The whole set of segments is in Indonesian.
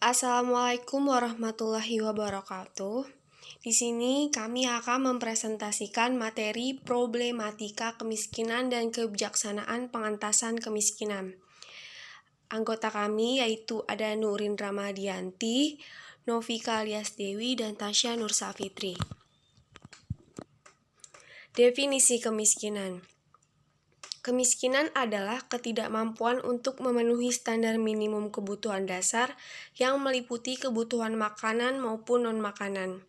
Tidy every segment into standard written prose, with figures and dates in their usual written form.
Assalamualaikum warahmatullahi wabarakatuh. Di sini kami akan mempresentasikan materi problematika kemiskinan dan kebijaksanaan pengentasan kemiskinan. Anggota kami yaitu ada Nurin Ramadianti, Novika Alias Dewi, dan Tasya Nur Safitri. Definisi kemiskinan. Kemiskinan adalah ketidakmampuan untuk memenuhi standar minimum kebutuhan dasar yang meliputi kebutuhan makanan maupun non-makanan.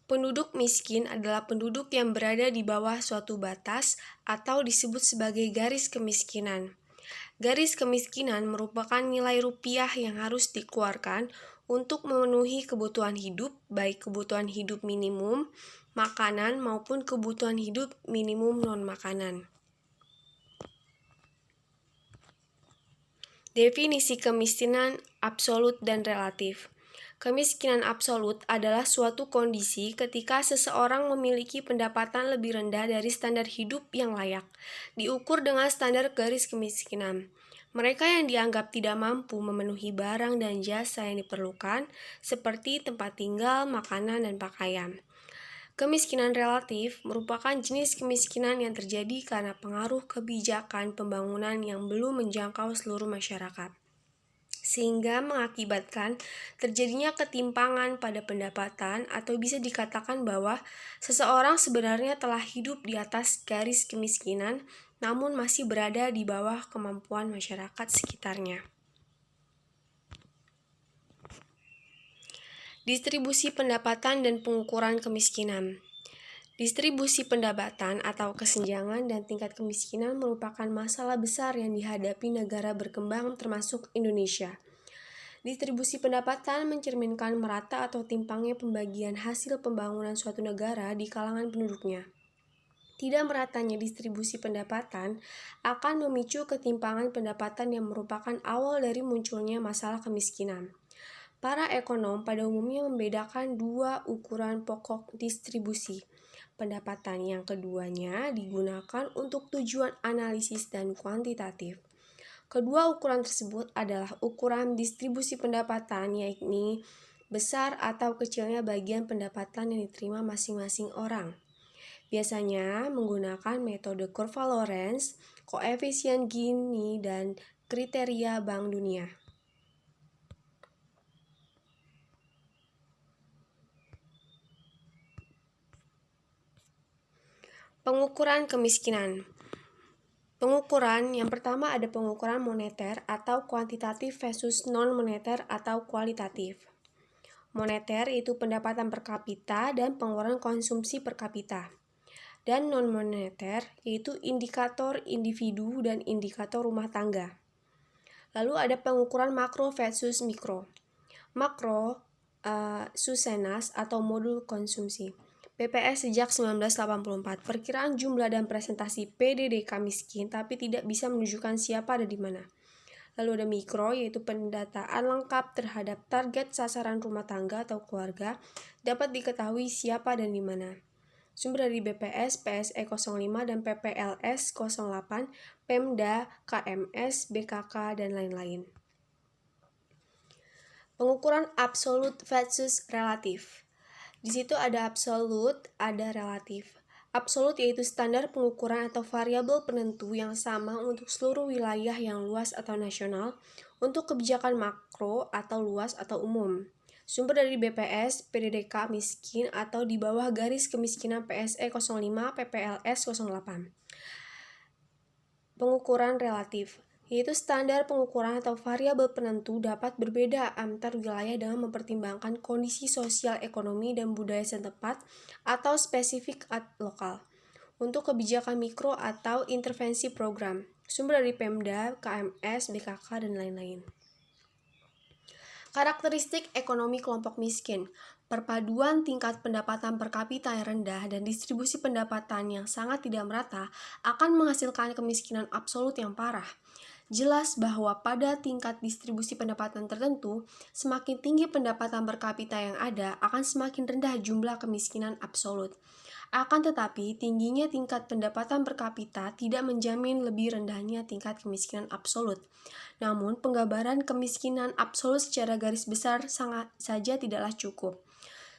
Penduduk miskin adalah penduduk yang berada di bawah suatu batas atau disebut sebagai garis kemiskinan. Garis kemiskinan merupakan nilai rupiah yang harus dikeluarkan untuk memenuhi kebutuhan hidup, baik kebutuhan hidup minimum, makanan maupun kebutuhan hidup minimum non-makanan. Definisi kemiskinan absolut dan relatif. Kemiskinan absolut adalah suatu kondisi ketika seseorang memiliki pendapatan lebih rendah dari standar hidup yang layak, diukur dengan standar garis kemiskinan. Mereka yang dianggap tidak mampu memenuhi barang dan jasa yang diperlukan, seperti tempat tinggal, makanan, dan pakaian. Kemiskinan relatif merupakan jenis kemiskinan yang terjadi karena pengaruh kebijakan pembangunan yang belum menjangkau seluruh masyarakat, sehingga mengakibatkan terjadinya ketimpangan pada pendapatan, atau bisa dikatakan bahwa seseorang sebenarnya telah hidup di atas garis kemiskinan namun masih berada di bawah kemampuan masyarakat sekitarnya. Distribusi pendapatan dan pengukuran kemiskinan. Distribusi pendapatan atau kesenjangan dan tingkat kemiskinan merupakan masalah besar yang dihadapi negara berkembang termasuk Indonesia. Distribusi pendapatan mencerminkan merata atau timpangnya pembagian hasil pembangunan suatu negara di kalangan penduduknya. Tidak meratanya distribusi pendapatan akan memicu ketimpangan pendapatan yang merupakan awal dari munculnya masalah kemiskinan. Para ekonom pada umumnya membedakan dua ukuran pokok distribusi pendapatan, yang keduanya digunakan untuk tujuan analisis dan kuantitatif. Kedua ukuran tersebut adalah ukuran distribusi pendapatan, yakni besar atau kecilnya bagian pendapatan yang diterima masing-masing orang. Biasanya menggunakan metode kurva Lorenz, koefisien Gini, dan kriteria Bank Dunia. Pengukuran kemiskinan. Pengukuran yang pertama ada pengukuran moneter atau kuantitatif versus non-moneter atau kualitatif. Moneter itu pendapatan per kapita dan pengeluaran konsumsi per kapita. Dan non-moneter yaitu indikator individu dan indikator rumah tangga. Lalu ada pengukuran makro versus mikro. Makro, Susenas atau modul konsumsi. BPS sejak 1984, perkiraan jumlah dan presentasi PDDK miskin tapi tidak bisa menunjukkan siapa ada di mana. Lalu ada mikro, yaitu pendataan lengkap terhadap target sasaran rumah tangga atau keluarga, dapat diketahui siapa dan di mana. Sumber dari BPS, PSE 05 dan PPLS 08, Pemda, KMS, BKK, dan lain-lain. Pengukuran absolut versus relatif. Di situ ada absolut, ada relatif. Absolut yaitu standar pengukuran atau variabel penentu yang sama untuk seluruh wilayah yang luas atau nasional, untuk kebijakan makro atau luas atau umum. Sumber dari BPS, PDDK miskin atau di bawah garis kemiskinan PSE 05, PPLS 08. Pengukuran relatif yaitu standar pengukuran atau variabel penentu dapat berbeda antar wilayah dengan mempertimbangkan kondisi sosial, ekonomi, dan budaya setempat atau spesifik lokal. Untuk kebijakan mikro atau intervensi program, sumber dari Pemda, KMS, BKK, dan lain-lain. Karakteristik ekonomi kelompok miskin. Perpaduan tingkat pendapatan per kapita yang rendah dan distribusi pendapatan yang sangat tidak merata akan menghasilkan kemiskinan absolut yang parah. Jelas bahwa pada tingkat distribusi pendapatan tertentu, semakin tinggi pendapatan per kapita yang ada, akan semakin rendah jumlah kemiskinan absolut. Akan tetapi, tingginya tingkat pendapatan per kapita tidak menjamin lebih rendahnya tingkat kemiskinan absolut. Namun, penggambaran kemiskinan absolut secara garis besar sangat saja tidaklah cukup.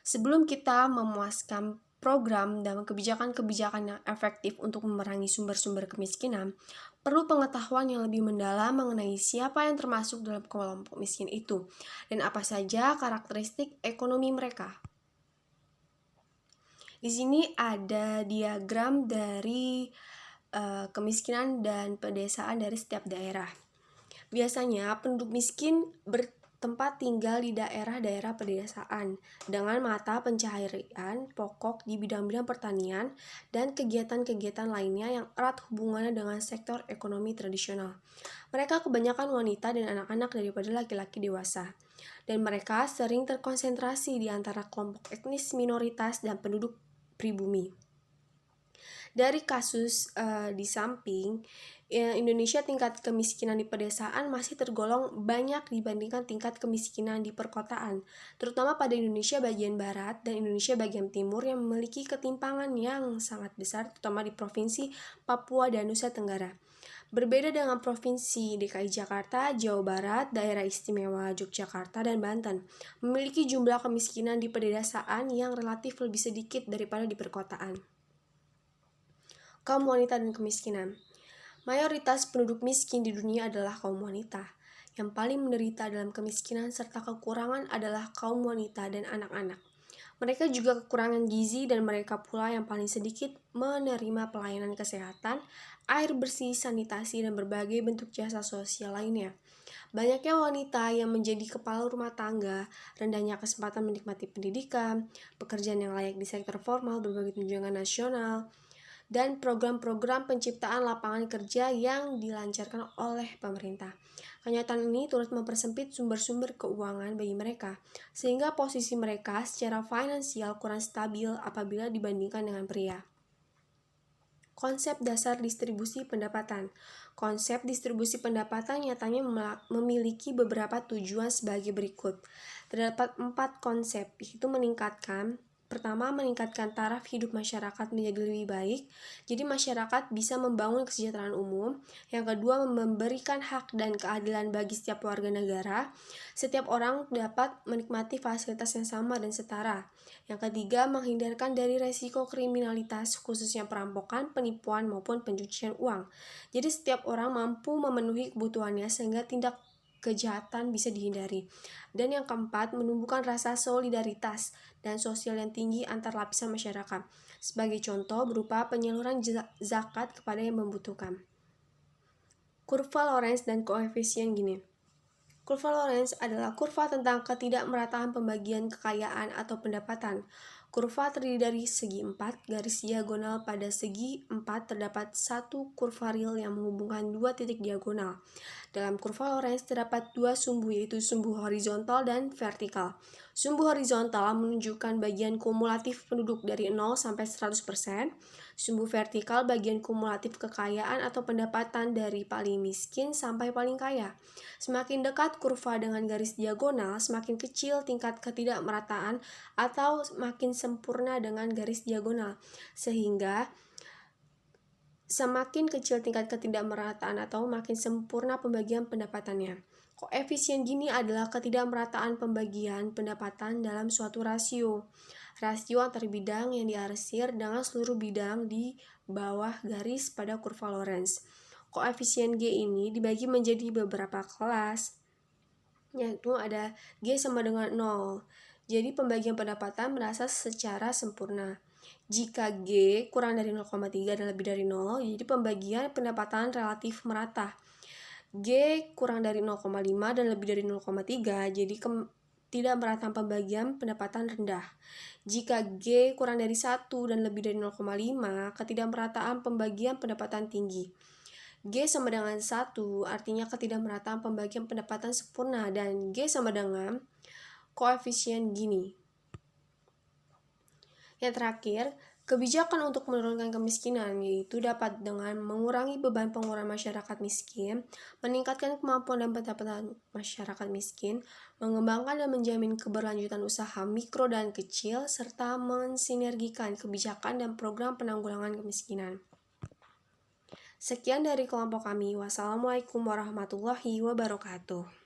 Sebelum kita memuaskan program dan kebijakan-kebijakan yang efektif untuk memerangi sumber-sumber kemiskinan, perlu pengetahuan yang lebih mendalam mengenai siapa yang termasuk dalam kelompok miskin itu dan apa saja karakteristik ekonomi mereka. Di sini ada diagram dari kemiskinan dan pedesaan dari setiap daerah. Biasanya penduduk miskin bertempat tinggal di daerah-daerah pedesaan dengan mata pencaharian pokok di bidang-bidang pertanian dan kegiatan-kegiatan lainnya yang erat hubungannya dengan sektor ekonomi tradisional. Mereka kebanyakan wanita dan anak-anak daripada laki-laki dewasa, dan mereka sering terkonsentrasi di antara kelompok etnis minoritas dan penduduk pribumi. Dari kasus di samping, Indonesia tingkat kemiskinan di pedesaan masih tergolong banyak dibandingkan tingkat kemiskinan di perkotaan, terutama pada Indonesia bagian barat dan Indonesia bagian timur yang memiliki ketimpangan yang sangat besar, terutama di Provinsi Papua dan Nusa Tenggara. Berbeda dengan Provinsi DKI Jakarta, Jawa Barat, Daerah Istimewa Yogyakarta, dan Banten, memiliki jumlah kemiskinan di pedesaan yang relatif lebih sedikit daripada di perkotaan. Kaum wanita dan kemiskinan. Mayoritas penduduk miskin di dunia adalah kaum wanita. Yang paling menderita dalam kemiskinan serta kekurangan adalah kaum wanita dan anak-anak. Mereka juga kekurangan gizi dan mereka pula yang paling sedikit menerima pelayanan kesehatan, air bersih, sanitasi, dan berbagai bentuk jasa sosial lainnya. Banyaknya wanita yang menjadi kepala rumah tangga, rendahnya kesempatan menikmati pendidikan, pekerjaan yang layak di sektor formal, berbagai tunjangan nasional, dan program-program penciptaan lapangan kerja yang dilancarkan oleh pemerintah. Kenyataan ini turut mempersempit sumber-sumber keuangan bagi mereka, sehingga posisi mereka secara finansial kurang stabil apabila dibandingkan dengan pria. Konsep dasar distribusi pendapatan. Konsep distribusi pendapatan nyatanya memiliki beberapa tujuan sebagai berikut. Terdapat 4 konsep, yaitu Pertama, meningkatkan taraf hidup masyarakat menjadi lebih baik, jadi masyarakat bisa membangun kesejahteraan umum. Yang kedua, memberikan hak dan keadilan bagi setiap warga negara. Setiap orang dapat menikmati fasilitas yang sama dan setara. Yang ketiga, menghindarkan dari resiko kriminalitas, khususnya perampokan, penipuan, maupun pencucian uang. Jadi setiap orang mampu memenuhi kebutuhannya sehingga tindak kejahatan bisa dihindari. Dan yang keempat, menumbuhkan rasa solidaritas dan sosial yang tinggi antar lapisan masyarakat. Sebagai contoh, berupa penyaluran zakat kepada yang membutuhkan. Kurva Lorenz dan koefisien Gini. Kurva Lorenz adalah kurva tentang ketidakmerataan pembagian kekayaan atau pendapatan. Kurva terdiri dari segi 4, garis diagonal pada segi 4 terdapat satu kurva real yang menghubungkan dua titik diagonal. Dalam kurva Lorenz terdapat dua sumbu, yaitu sumbu horizontal dan vertikal. Sumbu horizontal menunjukkan bagian kumulatif penduduk dari 0 sampai 100%. Sumbu vertikal bagian kumulatif kekayaan atau pendapatan dari paling miskin sampai paling kaya. Semakin dekat kurva dengan garis diagonal, semakin kecil tingkat ketidakmerataan atau makin sempurna dengan garis diagonal. Sehingga semakin kecil tingkat ketidakmerataan atau makin sempurna pembagian pendapatannya. Koefisien Gini adalah ketidakmerataan pembagian pendapatan dalam suatu rasio. Rasio antar bidang yang diarsir dengan seluruh bidang di bawah garis pada kurva Lorenz. Koefisien G ini dibagi menjadi beberapa kelas, yaitu ada G sama dengan 0. Jadi pembagian pendapatan merasa secara sempurna. Jika G kurang dari 0,3 dan lebih dari 0, jadi pembagian pendapatan relatif merata. G kurang dari 0,5 dan lebih dari 0,3, jadi tidak merataan pembagian pendapatan rendah. Jika G kurang dari 1 dan lebih dari 0,5, ketidakmerataan pembagian pendapatan tinggi. G sama dengan 1 artinya ketidakmerataan pembagian pendapatan sempurna, dan G sama dengan koefisien Gini. Yang terakhir, Kebijakan untuk menurunkan kemiskinan yaitu dapat dengan mengurangi beban pengeluaran masyarakat miskin, meningkatkan kemampuan dan pendapatan masyarakat miskin, mengembangkan dan menjamin keberlanjutan usaha mikro dan kecil, serta mensinergikan kebijakan dan program penanggulangan kemiskinan. Sekian dari kelompok kami. Wassalamualaikum warahmatullahi wabarakatuh.